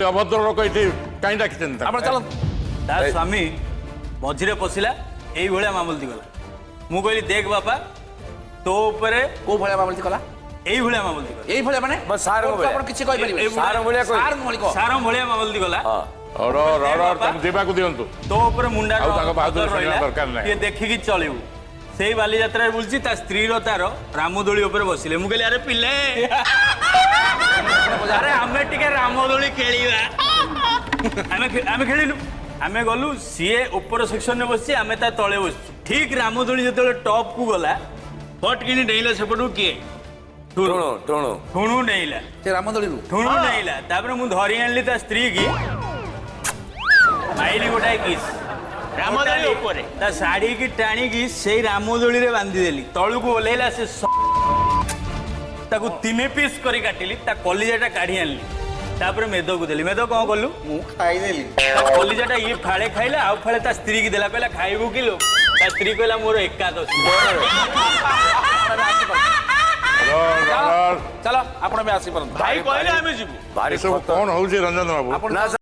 अभद्र लोक ये कहीं डाकिଛନ୍ତି ଆପଣ ଚାଲ ତା ସ୍ୱାମୀ ମଝିରେ ପଶିଲା ଏଇଭଳିଆ ମାମଲତି ଗଲା। ମୁଁ କହିଲି ଦେଖ ବାପା ତୋ ଉପରେ କୋଉ ଭଳିଆ ମାମଲତି କଲା ଏଇଭଳିଆ ମାମଲତି ଗଲା। ଏଇ ଭଳିଆ ମାନେ ସାର୍ ଆପଣ କିଛି କହିପାରିବେ ସାର୍ ଭଳିଆ କହି ସାର୍ ଭଳି କହ ସାର ଭଳିଆ ମାମଲତି ଗଲା। ଯିବାକୁ ଦିଅନ୍ତୁ ତୋ ଉପରେ ମୁଣ୍ଡା ଆଉ ତାଙ୍କ ବାହାଦୁର ରହିଲା ଶୁଣିବା ଦରକାର ନାହିଁ। ଟିକେ ଦେଖିକି ଚଳିବୁ। ସେଇ ବାଲିଯାତ୍ରାରେ ବୁଲଛି ତା ସ୍ତ୍ରୀର ତାର ରାମଦୋଳି ଉପରେ ବସିଲେ। ମୁଁ କହିଲି ଆରେ ପିଲେ ଆରେ ଆମେ ଟିକେ ରାମଦୋଳି ଖେଳିବା। ଆମେ ଖେଳିଲୁ। ଆମେ ଗଲୁ ସିଏ ଉପର ସେକ୍ସନରେ ବସିଛି ଆମେ ତା ତଳେ ବସିଛୁ। ଠିକ ରାମଦୋଳି ଯେତେବେଳେ ଟପ୍ କୁ ଗଲା ଫଟ କିଣି ଡେଇଁଲା ସେପଟୁ କିଏ ଠୁଣୁ ଡେଇଁଲା ସେ ରାମଦୋଳିରୁ ଠୁଣୁ ଡେଇଁଲା। ତାପରେ ମୁଁ ଧରି ଆଣିଲି ତା ସ୍ତ୍ରୀ କି ମାଇଲି ଗୋଟାଏ କିସ୍ ରାମଦୋଳି ଉପରେ ତା ଶାଢୀ କି ଟାଣିକି ସେଇ ରାମଦୋଳିରେ ବାନ୍ଧିଦେଲି। ତଳକୁ ଓହ୍ଲେଇଲା ସେ ତାକୁ 3 ପିସ୍ କରି କାଟିଲି। ତା କଲିଜାଟା କାଢି ଆଣିଲି। ତାପରେ ମେଦକୁ ଦେଲି। ମେଦ କଣ କଲୁ? ମୁଁ ଖାଇଦେଲି କଲିଜାଟା ଇଏ ଫାଳେ ଖାଇଲା ଆଉ ଫାଳେ ତା ସ୍ତ୍ରୀ କି ଦେଲା। କହିଲା ଖାଇବୁ କିଲୋ? ତା ସ୍ତ୍ରୀ କହିଲା ମୋର ଏକାଦଶୀ। ଚାଲ ଆପଣ ବି ଆସିପାରନ୍ତୁ ଭାଇ କହିଲେ ଆମେ ଯିବୁ। ଭାରି ସବୁ କଣ ହଉଛି ରଞ୍ଜନ ବାବୁ? ଆପଣ